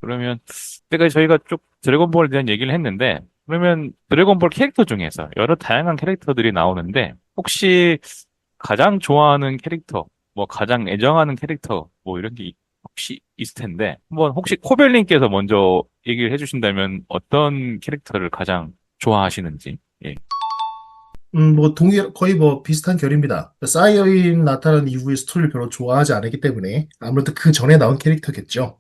그러면 때가 저희가 쭉 드래곤볼에 대한 얘기를 했는데 그러면 드래곤볼 캐릭터 중에서 여러 다양한 캐릭터들이 나오는데 혹시 가장 좋아하는 캐릭터, 뭐 가장 애정하는 캐릭터 뭐 이런 게 혹시 있을 텐데 한번 혹시 코벨님께서 먼저 얘기를 해주신다면 어떤 캐릭터를 가장 좋아하시는지. 예. 뭐, 거의 뭐 비슷한 결입니다. 사이어인 나타난 이후의 스토리를 별로 좋아하지 않았기 때문에 아무래도 그 전에 나온 캐릭터겠죠.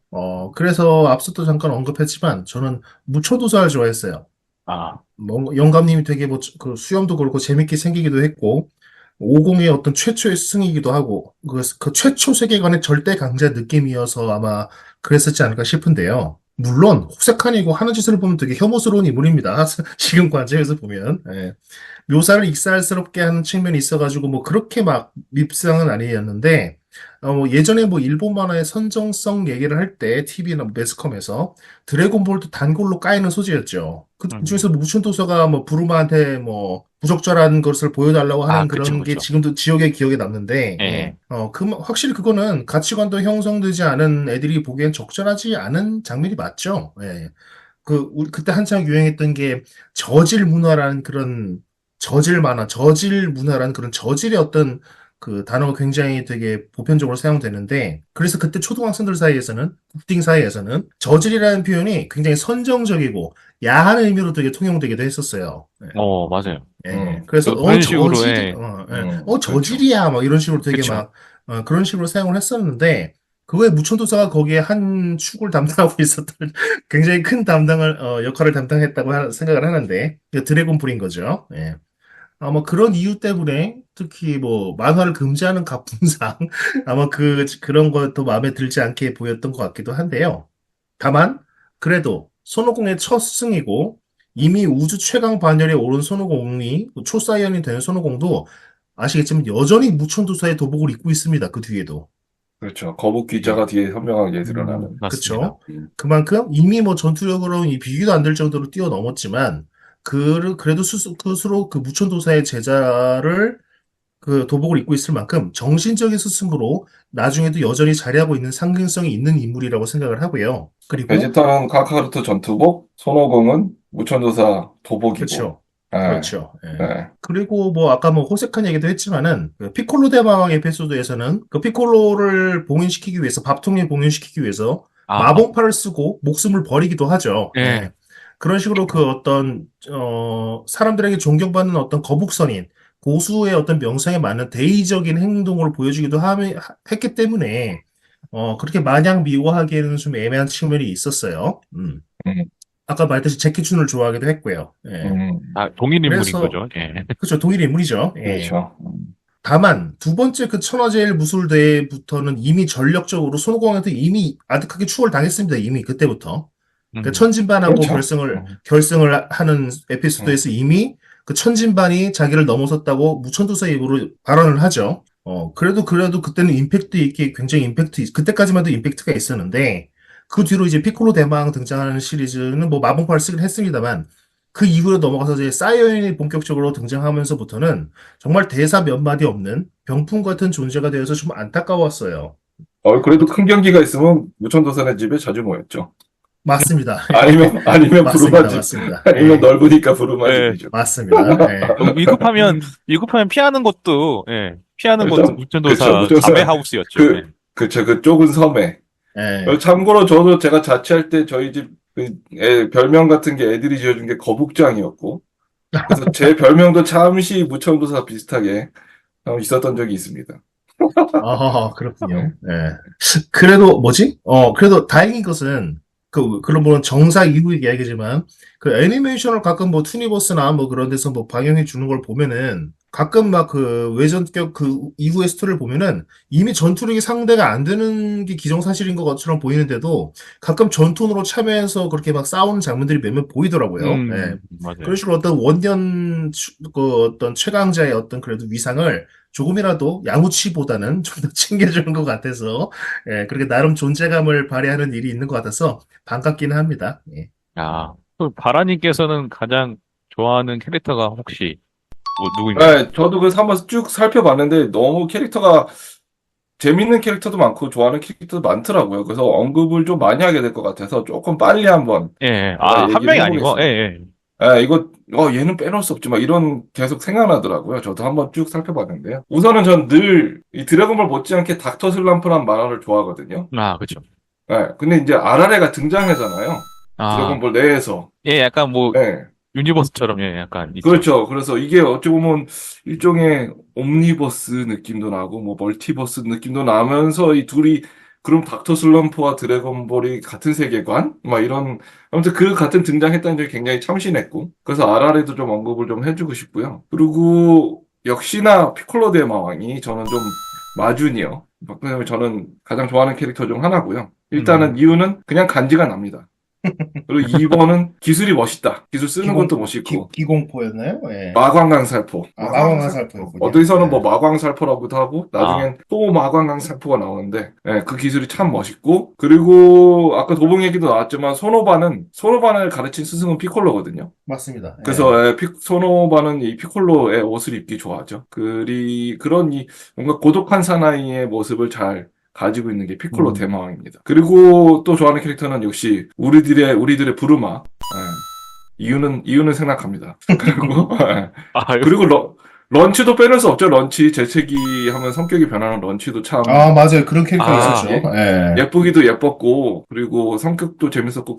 그래서 앞서도 잠깐 언급했지만 저는 무초도사를 좋아했어요. 아, 뭐, 영감님이 되게 뭐, 그 수염도 그렇고 재밌게 생기기도 했고, 50의 어떤 최초의 스승이기도 하고, 그 최초 세계관의 절대 강자 느낌이어서 아마 그랬었지 않을까 싶은데요. 물론, 호색한이고 하는 짓을 보면 되게 혐오스러운 인물입니다. 지금 관점에서 보면. 예. 묘사를 익살스럽게 하는 측면이 있어가지고 뭐 그렇게 막 밉상은 아니었는데 뭐 예전에 뭐 일본 만화의 선정성 얘기를 할 때 TV나 매스컴에서 드래곤볼도 단골로 까이는 소재였죠. 그 음. 중에서 뭐 무춘도서가 뭐 부르마한테 뭐 부적절한 것을 보여달라고 아, 하는 그쵸, 그런 게 그쵸. 지금도 지역의 기억에 남는데, 예. 예. 확실히 그거는 가치관도 형성되지 않은 애들이 보기엔 적절하지 않은 장면이 맞죠. 예. 그때 한창 유행했던 게 저질 문화라는 그런 저질 만화, 저질 문화라는 그런 저질의 어떤 그 단어가 굉장히 되게 보편적으로 사용되는데, 그래서 그때 초등학생들 사이에서는, 국딩 사이에서는 저질이라는 표현이 굉장히 선정적이고 야한 의미로 되게 통용되기도 했었어요. 예. 맞아요. 그래서, 그런 식으로, 예. 저질이야, 막 이런 식으로 되게 그쵸. 막, 그런 식으로 사용을 했었는데, 그거에 무천도사가 거기에 한 축을 담당하고 있었던 굉장히 큰 역할을 담당했다고 생각을 하는데, 그 드래곤풀인 거죠. 예. 아마 그런 이유 때문에, 특히 뭐, 만화를 금지하는 갑분상, 아마 그런 것도 마음에 들지 않게 보였던 것 같기도 한데요. 다만, 그래도 손오공의 첫 승이고, 이미 우주 최강 반열에 오른 손오공이, 초사이언이 된 손오공도 아시겠지만 여전히 무천도사의 도복을 입고 있습니다. 그 뒤에도. 그렇죠. 거북 예. 귀자가 뒤에 선명하게 드러나는. 맞습니다. 그쵸. 그만큼 이미 뭐 전투력으로 이 비교도 안 될 정도로 뛰어넘었지만, 그래도 스스로 그 무천도사의 제자를 그 도복을 입고 있을 만큼 정신적인 스승으로 나중에도 여전히 자리하고 있는 상징성이 있는 인물이라고 생각을 하고요. 그리고 베지터는 카카로트 전투복, 손오공은 무천도사 도복이고. 그렇죠. 예, 그렇죠. 예. 예. 그리고 뭐 아까 뭐 호색한 얘기도 했지만은 그 피콜로 대왕 에피소드에서는 그 피콜로를 봉인시키기 위해서 밥통에 봉인시키기 위해서 아, 마봉파를 쓰고 목숨을 버리기도 하죠. 예. 예. 그런 식으로 그 어떤 사람들에게 존경받는 어떤 거북선인 고수의 어떤 명성에 맞는 대의적인 행동을 보여주기도 했기 때문에 그렇게 마냥 미워하기에는 좀 애매한 측면이 있었어요. 음, 아까 말했듯이 제키 춘을 좋아하기도 했고요. 예. 음, 아, 동일 인물인 그래서 거죠. 예. 그렇죠. 동일 인물이죠. 예. 그렇죠. 다만 두 번째 그 천하제일 무술대회부터는 이미 전력적으로 손오공한테 이미 아득하게 추월 당했습니다. 이미 그때부터. 그 음. 천진반하고 그렇죠. 결승을 하는 음. 에피소드에서 이미 그 천진반이 자기를 넘어섰다고 무천도사 입으로 발언을 하죠. 그래도 그때는 굉장히 그때까지만 해도 임팩트가 있었는데, 그 뒤로 이제 피콜로 대망 등장하는 시리즈는 뭐 마봉파를 쓰긴 했습니다만, 그 이후로 넘어가서 이제 사이언이 본격적으로 등장하면서부터는 정말 대사 몇 마디 없는 병풍 같은 존재가 되어서 좀 안타까웠어요. 그래도 큰 경기가 있으면 무천도사네 집에 자주 모였죠. 맞습니다. 아니면 부르마 맞습니다. 집. 맞습니다. 아니면 예, 넓으니까 부르마 예. 집이죠. 맞습니다. 예. 위급하면, 위급하면 피하는 것도, 예. 피하는 것도 그렇죠. 무천도사 자매 무천도사. 하우스였죠. 예. 그쵸. 그 좁은 섬에. 예. 참고로 저도 제가 자취할 때 저희 집 별명 같은 게 애들이 지어준 게 거북장이었고, 그래서 제 별명도 잠시 무천도사 비슷하게 있었던 적이 있습니다. 그렇군요. 네. 예. 그래도 뭐지? 그래도 다행인 것은 그런 물론 정사 이후 이야기지만 그 애니메이션을 가끔 뭐 투니버스나 뭐 그런 데서 뭐 방영해 주는 걸 보면은 가끔 막 그 외전격 그 이후의 스토리를 보면은 이미 전투력이 상대가 안 되는 게 기정사실인 것처럼 보이는데도 가끔 전투로 참여해서 그렇게 막 싸우는 장면들이 몇몇 보이더라고요. 예. 그런 맞아요. 식으로 어떤 그 어떤 최강자의 어떤 그래도 위상을 조금이라도 양우치보다는 좀 더 챙겨주는 것 같아서, 예, 그렇게 나름 존재감을 발휘하는 일이 있는 것 같아서 반갑기는 합니다. 예. 야, 그 바라님께서는 가장 좋아하는 캐릭터가 혹시 누구인가요? 네, 저도 그래서 한번 쭉 살펴봤는데 너무 캐릭터가 재밌는 캐릭터도 많고 좋아하는 캐릭터도 많더라고요. 그래서 언급을 좀 많이 하게 될 것 같아서 조금 빨리 한번 예, 예. 제가 한 얘기를 명이 아니고, 예, 해보겠습니다. 예. 이거, 얘는 빼놓을 수 없지. 막 이런 계속 생각나더라고요. 저도 한번 쭉 살펴봤는데요. 우선은 전 늘 이 드래곤볼 못지않게 닥터 슬럼프란 만화를 좋아하거든요. 그죠. 근데 이제 아라레가 등장하잖아요. 아, 드래곤볼 내에서. 예, 약간 뭐, 예. 유니버스처럼, 예, 약간 있죠. 그렇죠. 그래서 이게 어찌 보면 일종의 옴니버스 느낌도 나고, 뭐, 멀티버스 느낌도 나면서 이 둘이, 그럼 닥터 슬럼프와 드래곤볼이 같은 세계관? 막 이런, 아무튼 그 같은 등장했다는 점이 굉장히 참신했고, 그래서 아라레도 좀 언급을 좀 해주고 싶고요. 그리고 역시나 피콜로 대마왕이 저는 좀 마준이요. 왜냐면 저는 가장 좋아하는 캐릭터 중 하나고요. 일단은 이유는 그냥 간지가 납니다. 그리고 2번은 기술이 멋있다. 기술 쓰는 것도 멋있고. 기공포였나요? 예. 마광강살포. 마왕화살포였군요. 어디서는 뭐 예. 마광살포라고도 하고, 아, 나중엔 또 마광강살포가 나오는데, 그 기술이 참 멋있고, 그리고 아까 도봉 얘기도 나왔지만, 소노반을 가르친 스승은 피콜로거든요. 맞습니다. 예. 그래서 소노바는 이 피콜로의 옷을 입기 좋아하죠. 그런 뭔가 고독한 사나이의 모습을 잘 가지고 있는 게 피콜로 음. 대마왕입니다. 그리고 또 좋아하는 캐릭터는 역시 우리들의 부르마. 이유는 생략합니다. 그리고 그리고 런치도 빼놓을 수 없죠. 런치 재채기 하면 성격이 변하는 런치도 참 맞아요. 그런 캐릭터 아, 있었죠. 예. 예. 예쁘기도 예뻤고, 그리고 성격도 재밌었고,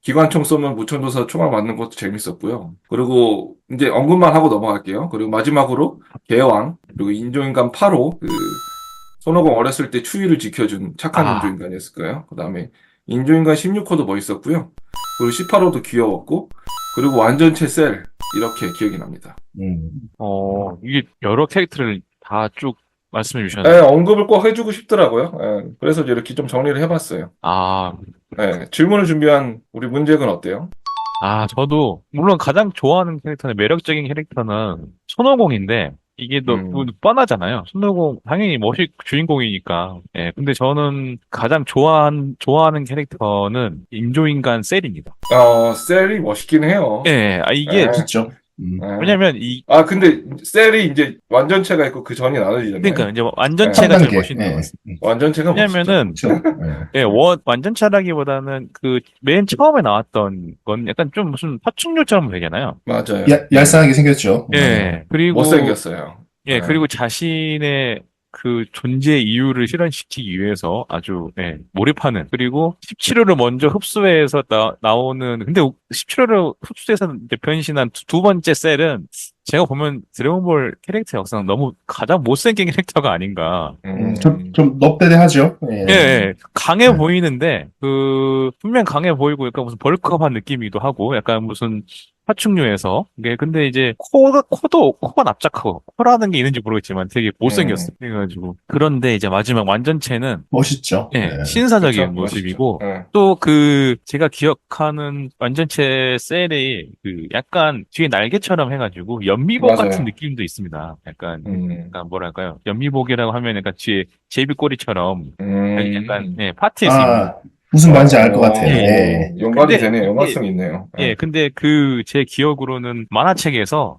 기관총 쏘면 무천도사 총알 맞는 것도 재밌었고요. 그리고 이제 언급만 하고 넘어갈게요. 그리고 마지막으로 개왕, 그리고 인조인간 8호, 손오공 어렸을 때 추위를 지켜준 착한 아, 인조인간이었을 거예요. 그 다음에 인조인간 16호도 멋있었고요. 그리고 18호도 귀여웠고, 그리고 완전체 셀, 이렇게 기억이 납니다. 음. 이게 여러 캐릭터를 다 쭉 말씀해 예, 주셨는데, 언급을 꼭 해주고 싶더라고요. 그래서 이렇게 좀 정리를 해봤어요. 아, 질문을 준비한 우리 문제는 어때요? 저도, 물론 가장 좋아하는 캐릭터는, 매력적인 캐릭터는 손오공인데, 이게 뻔하잖아요. 손오공, 당연히 주인공이니까. 예, 근데 저는 가장 좋아하는 캐릭터는 인조인간 셀입니다. 셀이 멋있긴 해요. 예, 이게, 예, 멋있죠. 예. 왜냐면, 근데 셀이 이제 완전체가 있고 그 전이 나눠지잖아요. 그러니까 이제 완전체가 제일 3단계. 멋있는 예. 거예요. 완전체가 멋있죠. 왜냐면은, 그렇죠. 예. 예, 완전체라기보다는 맨 처음에 나왔던 건 약간 좀 무슨 파충류처럼 되잖아요. 맞아요. 얄쌍하게 생겼죠. 예, 그리고, 못생겼어요. 예, 그리고 자신의 그 존재 이유를 실현시키기 위해서 아주, 예, 몰입하는. 그리고 17호를 먼저 흡수해서 나오는, 근데 17호를 흡수해서 이제 변신한 두 번째 셀은 제가 보면 드래곤볼 캐릭터 역사상 너무 가장 못생긴 캐릭터가 아닌가. 좀 넙대대하죠. 예. 예, 예. 강해 네. 보이는데, 분명 강해 보이고, 약간 무슨 벌크업한 느낌이기도 하고, 약간 무슨 파충류에서. 근데 이제, 코가 납작하고, 코라는 게 있는지 모르겠지만 되게 못생겼어. 그래가지고. 그런데 이제 마지막 완전체는, 멋있죠. 예, 예. 신사적인 그쵸? 모습이고, 멋있죠. 예. 또 제가 기억하는 완전체 셀이, 약간 뒤에 날개처럼 해가지고, 연미복 맞아요. 같은 느낌도 있습니다. 약간 음, 뭐랄까요. 연미복이라고 하면 약간 뒤에 제비꼬리처럼, 약간, 음, 네, 파티에서 입는. 무슨 말인지 알 것 같아요. 예. 예. 연관이 근데, 되네요. 이게, 연관성이 있네요. 예, 근데 제 기억으로는 만화책에서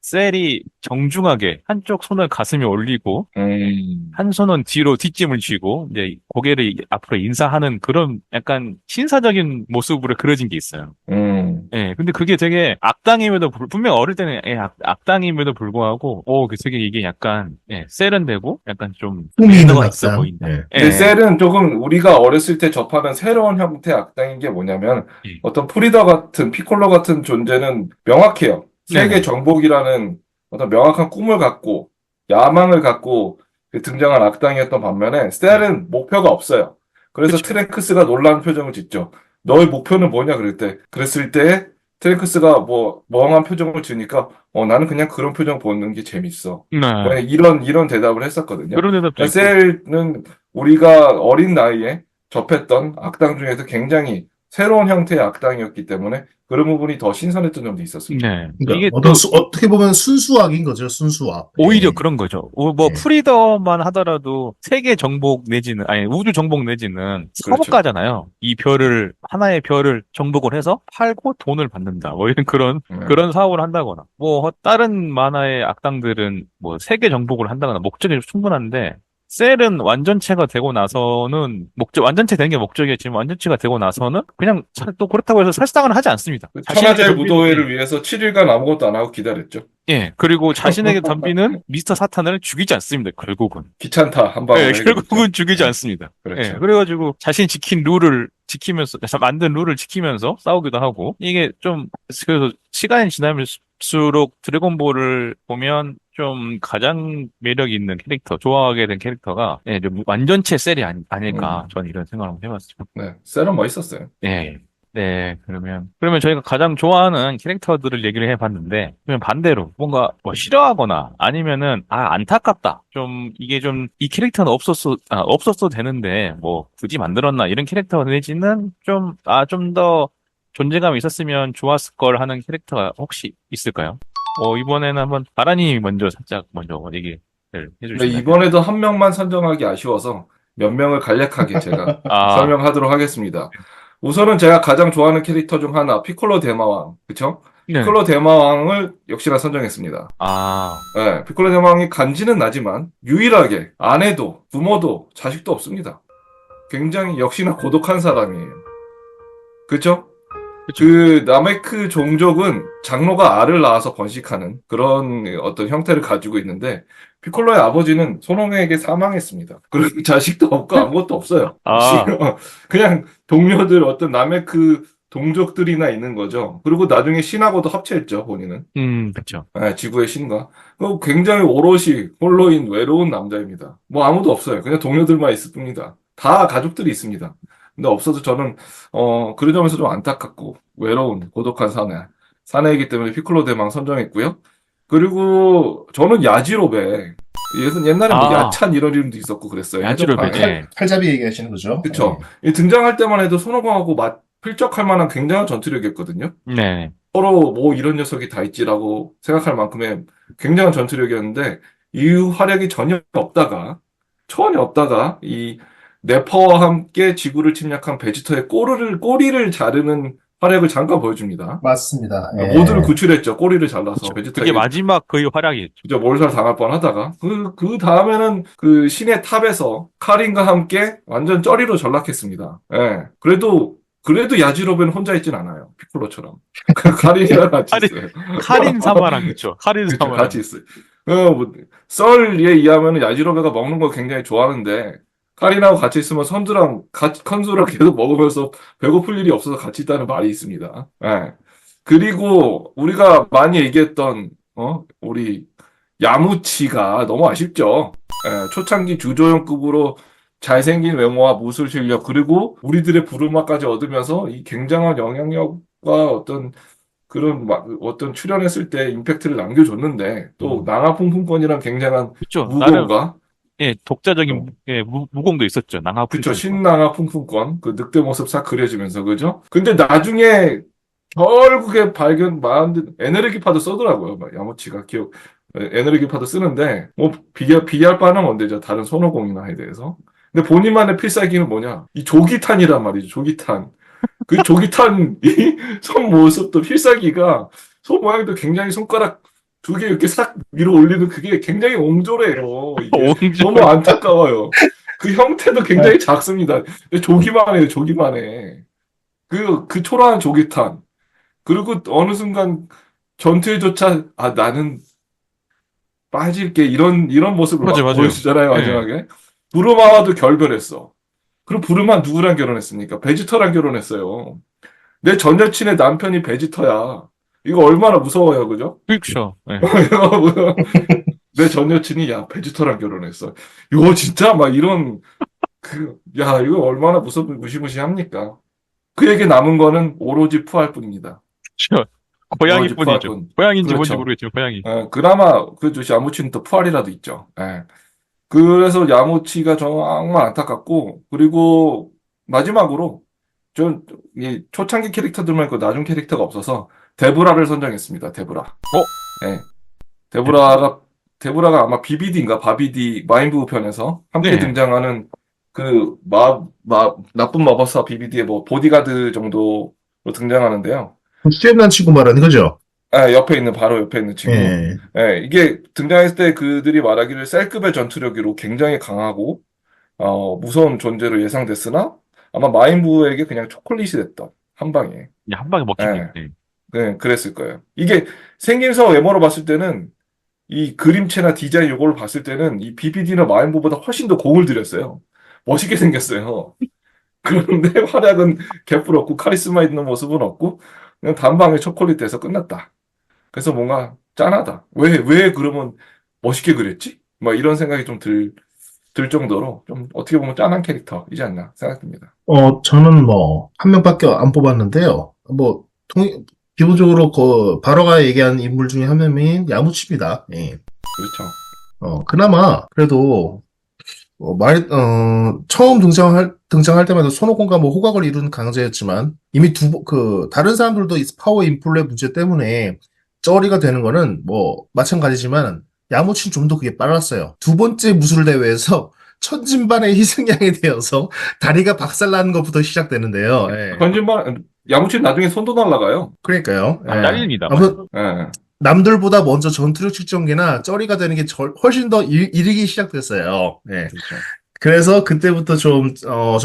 셀이 정중하게 한쪽 손을 가슴에 올리고, 한 손은 뒤로 뒷짐을 쥐고, 이제 고개를 앞으로 인사하는 그런 약간 신사적인 모습으로 그려진 게 있어요. 예, 근데 그게 되게 분명 어릴 때는 악당임에도 불구하고, 되게 이게 약간, 예, 세련되고, 약간 좀 품위 있는 매너가 있어 악당. 보인다. 예. 근데 예, 셀은 조금 우리가 어렸을 때 접하는 새로운 형태의 악당인 게 뭐냐면 예. 어떤 프리더 같은 피콜로 같은 존재는 명확해요. 세계 네네. 정복이라는 어떤 명확한 꿈을 갖고 야망을 갖고 등장한 악당이었던 반면에 셀은 목표가 없어요. 그래서 그쵸. 트랭크스가 놀라는 표정을 짓죠. 너의 목표는 뭐냐 그랬을 때 트랭크스가 뭐 멍한 표정을 지으니까 나는 그냥 그런 표정 보는 게 재밌어. 네. 이런 대답을 했었거든요. 그런 대답도 있고. 셀은 우리가 어린 나이에 접했던 악당 중에서 굉장히 새로운 형태의 악당이었기 때문에 그런 부분이 더 신선했던 점도 있었습니다. 네. 그러니까 이게 어떻게 보면 순수악인 거죠. 순수악. 오히려 예. 그런 거죠. 예. 프리더만 하더라도 세계 정복 내지는, 아니, 우주 정복 내지는 그렇죠. 사업가잖아요. 하나의 별을 정복을 해서 팔고 돈을 받는다. 뭐 이런 그런 사업을 한다거나. 다른 만화의 악당들은 세계 정복을 한다거나 목적이 충분한데, 셀은 완전체가 되고 나서는 완전체 되는 게 목적이었지만 완전체가 되고 나서는 그냥 또 그렇다고 해서 살상을 하지 않습니다. 자신에게 천하제 덤비는, 무도회를 위해서 7일간 아무것도 안 하고 기다렸죠. 그리고 자신에게 덤비는 미스터 사탄을 죽이지 않습니다. 결국은. 귀찮다, 한 방으로 해결했죠. 결국은 죽이지 네, 않습니다. 그렇죠. 그래가지고 자신이 지킨 룰을 지키면서, 만든 룰을 지키면서 싸우기도 하고, 이게 좀, 그래서 시간이 지날수록 드래곤볼을 보면 좀 가장 매력 있는 캐릭터, 좋아하게 된 캐릭터가, 좀 완전체 셀이 아닐까, 저는 이런 생각을 한번 해봤습니다. 네, 셀은 멋있었어요. 네. 네, 그러면 저희가 가장 좋아하는 캐릭터들을 얘기를 해봤는데, 그러면 반대로, 뭔가, 뭐, 싫어하거나, 아니면은, 안타깝다. 이게 이 캐릭터는 없었어도 되는데, 뭐, 굳이 만들었나, 이런 캐릭터 내지는 좀 더 존재감이 있었으면 좋았을 걸 하는 캐릭터가 혹시 있을까요? 이번에는 한번, 바라님이 살짝 먼저 얘기를 근데 해주시면. 이번에도 한 명만 선정하기 아쉬워서 몇 명을 간략하게 제가 설명하도록 하겠습니다. 우선은 제가 가장 좋아하는 캐릭터 중 하나, 피콜로 대마왕. 그쵸? 네. 피콜로 대마왕을 역시나 선정했습니다. 네, 피콜로 대마왕이 간지는 나지만 유일하게 아내도 부모도 자식도 없습니다. 굉장히 역시나 고독한 사람이에요. 그쵸? 그 나메크 종족은 장로가 알을 낳아서 번식하는 그런 어떤 형태를 가지고 있는데 피콜로의 아버지는 손오공에게 사망했습니다. 그리고 자식도 없고 아무것도 없어요. 그냥 동료들 어떤 나메크 동족들이나 있는 거죠. 그리고 나중에 신하고도 합체했죠, 본인은. 그쵸. 네, 지구의 신과. 굉장히 오롯이 홀로인 외로운 남자입니다. 뭐 아무도 없어요. 그냥 동료들만 있을 뿐이다. 다 가족들이 있습니다. 근데 없어서 저는 그런 점에서 좀 안타깝고 외로운 고독한 사내이기 때문에 피콜로 대망 선정했고요. 그리고 저는 야지로베 옛날에 뭐 야찬 이런 이름도 있었고 그랬어요. 야지로베. 칼잡이 얘기하시는 거죠? 그쵸. 등장할 때만 해도 손오공하고 필적할 만한 굉장한 전투력이었거든요. 네. 서로 뭐 이런 녀석이 다 있지라고 생각할 만큼의 굉장한 전투력이었는데 이후 활약이 전혀 없다가 이 네퍼와 함께 지구를 침략한 베지터의 꼬리를 자르는 활약을 잠깐 보여줍니다. 맞습니다. 모두를 구출했죠. 꼬리를 잘라서 그게 베지터에게. 마지막 거의 활약이었죠. 진짜 몰살 당할 뻔하다가 그 다음에는 그 신의 탑에서 카린과 함께 완전 쩌리로 전락했습니다. 그래도 야지로베는 혼자 있진 않아요. 피콜로처럼. 카린이랑 같이 있어요. 카린 사마랑 그쵸. 카린 그쵸, 사마랑. 같이 있어요. 썰에 의하면 야지로베가 먹는 거 굉장히 좋아하는데 카린하고 같이 있으면 컨수랑 계속 먹으면서 배고플 일이 없어서 같이 있다는 말이 있습니다. 그리고 우리가 많이 얘기했던 우리 야무치가 너무 아쉽죠. 초창기 주조연급으로 잘생긴 외모와 무술 실력 그리고 우리들의 부르마까지 얻으면서 이 굉장한 영향력과 어떤 출연했을 때 임팩트를 남겨줬는데 또 낭하풍풍권이랑 굉장한 그쵸. 무공과 독자적인 무공도 있었죠. 그쵸, 신낭하풍풍권 그 늑대 모습 싹 그려지면서 그죠? 근데 나중에 결국에 에네르기파도 쓰더라고요. 야무치가 에네르기파도 쓰는데 뭐 비교할 바는 뭔데죠? 다른 손오공이나에 대해서. 근데 본인만의 필살기는 뭐냐? 이 조기탄이란 말이죠. 조기탄. 그 조기탄 이 손 모습도 필살기가 손 모양도 굉장히 손가락 2개 이렇게 싹 위로 올리는 그게 굉장히 옹졸해요. 이게 너무 안타까워요. 그 형태도 굉장히 작습니다. 조기만 해요, 조기만 해. 그 초라한 조기탄. 그리고 어느 순간 전투에조차, 나는 빠질게. 이런 모습을 막 보여주잖아요, 마지막에. 부르마와도 결별했어. 그럼 부르마 누구랑 결혼했습니까? 베지터랑 결혼했어요. 내 전 여친의 남편이 베지터야. 이거 얼마나 무서워요, 그죠? 그렇죠. 내 전 여친이 베지터랑 결혼했어. 이거 진짜 막 이런 이거 얼마나 무시무시합니까? 그에게 남은 거는 오로지 푸할 뿐입니다. 그렇죠. 고양이뿐이죠. 고양인지 뭔지 모르겠지만 고양이. 그나마 야무치는 또 푸알이라도 있죠. 그래서 야무치가 정말 안타깝고 그리고 마지막으로 이 초창기 캐릭터들만 있고 나중 캐릭터가 없어서 데브라를 선정했습니다. 데브라. 데브라가 아마 BBD인가 바비디 마인부 편에서 함께 등장하는 그 나쁜 마법사 BBD의 뭐 보디가드 정도로 등장하는데요. 수염난 친구 말하는 거죠? 옆에 있는, 바로 옆에 있는 친구. 예. 이게 등장했을 때 그들이 말하기를 셀급의 전투력으로 굉장히 강하고, 무서운 존재로 예상됐으나, 아마 마인부에게 그냥 초콜릿이 됐던, 한 방에. 그냥 한 방에 먹힌 게. 예, 네. 네, 그랬을 거예요. 이게 생김새 외모로 봤을 때는, 이 그림체나 디자인 요거를 봤을 때는, 이 BBD나 마인부보다 훨씬 더 공을 들였어요. 멋있게 생겼어요. 그런데 활약은 개뿔 없고, 카리스마 있는 모습은 없고, 그냥 단방에 초콜릿 돼서 끝났다. 그래서 뭔가 짠하다. 왜 그러면 멋있게 그렸지? 막 이런 생각이 좀 들 정도로 좀 어떻게 보면 짠한 캐릭터이지 않나 생각됩니다. 저는 뭐, 한 명밖에 안 뽑았는데요. 뭐, 기본적으로 바로가 얘기한 인물 중에 한 명인 야무칩니다. 예. 그렇죠. 그나마, 그래도, 처음 등장할 때마다 손오공과 뭐 호각을 이루는 강자였지만, 이미 다른 사람들도 이 파워 인플레 문제 때문에 쩌리가 되는 거는 뭐, 마찬가지지만, 야무친 좀 더 그게 빨랐어요. 두 번째 무술 대회에서 천진반의 희생양이 되어서 다리가 박살나는 것부터 시작되는데요. 예. 건진만 야무친 나중에 손도 날라가요. 그러니까요. 예. 잘립니다. 아무튼, 예. 남들보다 먼저 전투력 측정기나 쩌리가 되는 게 훨씬 더 이르기 시작됐어요. 예. 그렇죠. 그래서 그때부터 좀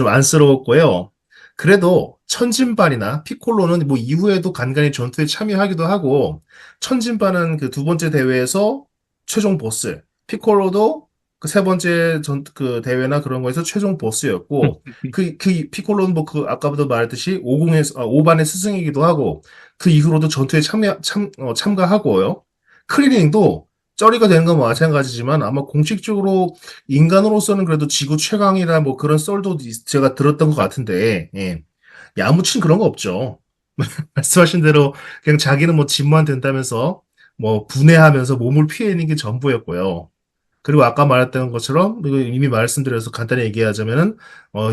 안쓰러웠고요. 그래도 천진반이나 피콜로는 뭐 이후에도 간간히 전투에 참여하기도 하고, 천진반은 그 두 번째 대회에서 최종 보스, 피콜로도 그 세 번째 그 대회나 그런 거에서 최종 보스였고, 피콜로는 뭐 아까부터 말했듯이 5반의 스승이기도 하고, 그 이후로도 전투에 참가하고요. 크리링도 쩌리가 되는 건 마찬가지지만 아마 공식적으로 인간으로서는 그래도 지구 최강이라 뭐 그런 썰도 제가 들었던 것 같은데, 예. 야무친 그런 거 없죠. 말씀하신 대로 그냥 자기는 뭐 집만 된다면서 뭐 분해하면서 몸을 피해내는 게 전부였고요. 그리고 아까 말했던 것처럼 이거 이미 말씀드려서 간단히 얘기하자면은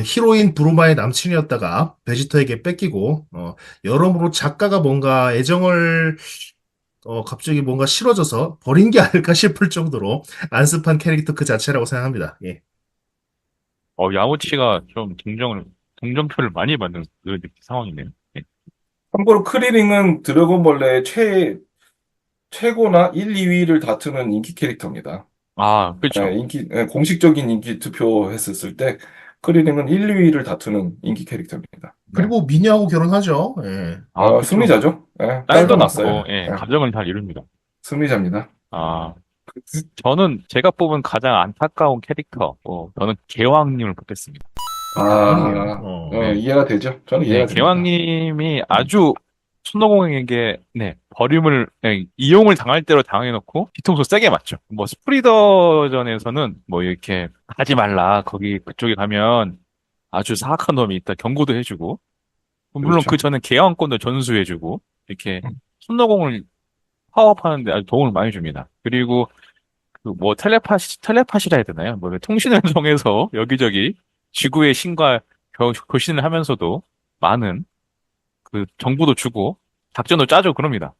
히로인 브루마의 남친이었다가 베지터에게 뺏기고 여러모로 작가가 뭔가 애정을 갑자기 뭔가 싫어져서 버린 게 아닐까 싶을 정도로 안습한 캐릭터 그 자체라고 생각합니다. 예. 야무치가 좀 동정표를 많이 받는 그런 상황이네요. 예. 참고로 크리링은 드래곤볼 내 최고나 1, 2위를 다투는 인기 캐릭터입니다. 그렇죠. 공식적인 인기 투표했었을 때 크리링은 1, 2위를 다투는 인기 캐릭터입니다. 네. 그리고 미니하고 결혼하죠. 예. 그렇죠. 승리자죠. 딸도 딸도 낳고, 낳았어요. 예, 가정을 잘 이룹니다. 승리자입니다. 저는 제가 뽑은 가장 안타까운 캐릭터, 저는 개왕님을 뽑겠습니다. 이해가 되죠. 저는 이해가 됩니다. 개왕님이 아주 손오공에게, 이용을 당할 대로 당해놓고 뒤통수 세게 맞죠. 뭐, 스프리더전에서는 뭐, 이렇게, 하지 말라. 그쪽에 가면 아주 사악한 놈이 있다. 경고도 해주고. 물론 그렇죠. 그 전에 개왕권도 전수해주고, 이렇게, 손오공을 파업하는데 아주 도움을 많이 줍니다. 그리고, 뭐, 텔레파시라 해야 되나요? 뭐, 통신을 통해서 여기저기 지구의 신과 교신을 하면서도 많은 그 정보도 주고 작전도 짜고 그럽니다.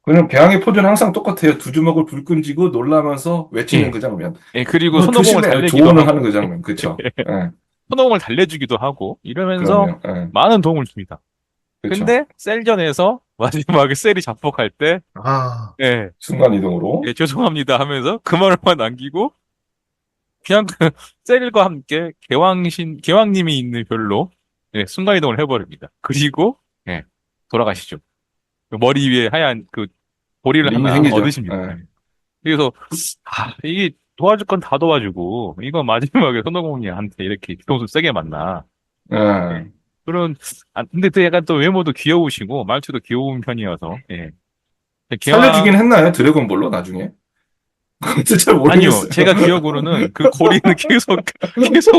그냥 배양의 포즈는 항상 똑같아요. 두 주먹을 불끈 쥐고 놀라면서 외치는 예. 그 장면. 예, 그리고 손오공을 조심해. 달래기도 조언을 하고, 하는 그 장면. 그쵸. 예. 손오공을 달래주기도 하고, 이러면서 그럼요. 예. 많은 도움을 줍니다. 그쵸. 근데 셀전에서 마지막에 셀이 자폭할 때, 예, 순간이동으로. 예, 죄송합니다 하면서 그 말만 남기고, 그냥 그 셀과 함께 개왕님이 있는 별로, 예, 순간이동을 해버립니다. 그리고, 예, 돌아가시죠. 그 머리 위에 하얀 그 보리를 링이 하나 생기죠. 얻으십니다. 예. 그래서 이게 도와줄 건 다 도와주고 이거 마지막에 손오공이한테 이렇게 뒤통수 세게 맞나. 예. 근데 또 약간 또 외모도 귀여우시고 말투도 귀여운 편이어서 예. 살려주긴 했나요? 드래곤볼로 나중에? 그것도 잘 아니요, 모르겠어요. 제가 기억으로는 그 고리는 계속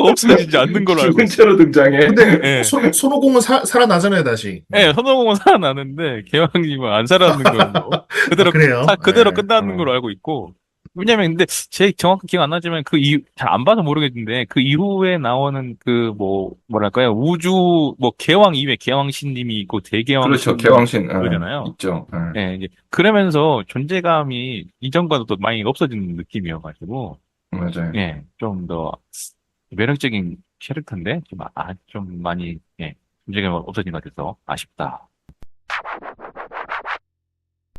없어지지 않는 걸로 알고 죽은 있어요. 채로 등장해. 근데 예. 손오공은 살아나잖아요, 다시. 예, 손오공은 살아나는데 개왕님은 안 살아나는 걸로 그래요? 그대로 예. 끝나는 걸로 알고 있고. 왜냐면 근데 제 정확히 기억 안 나지만 그 이후 잘 안 봐서 모르겠는데 그 이후에 나오는 그 뭐랄까요 우주 뭐 개왕 이외 개왕신님이 있고 대개왕 그렇죠. 개왕신. 그러잖아요. 있죠. 예. 예, 이제 그러면서 존재감이 이전과도 또 많이 없어지는 느낌이어가지고 맞아요. 예, 좀 더 매력적인 캐릭터인데 좀 많이 예 존재감이 없어진 것 같아서 아쉽다.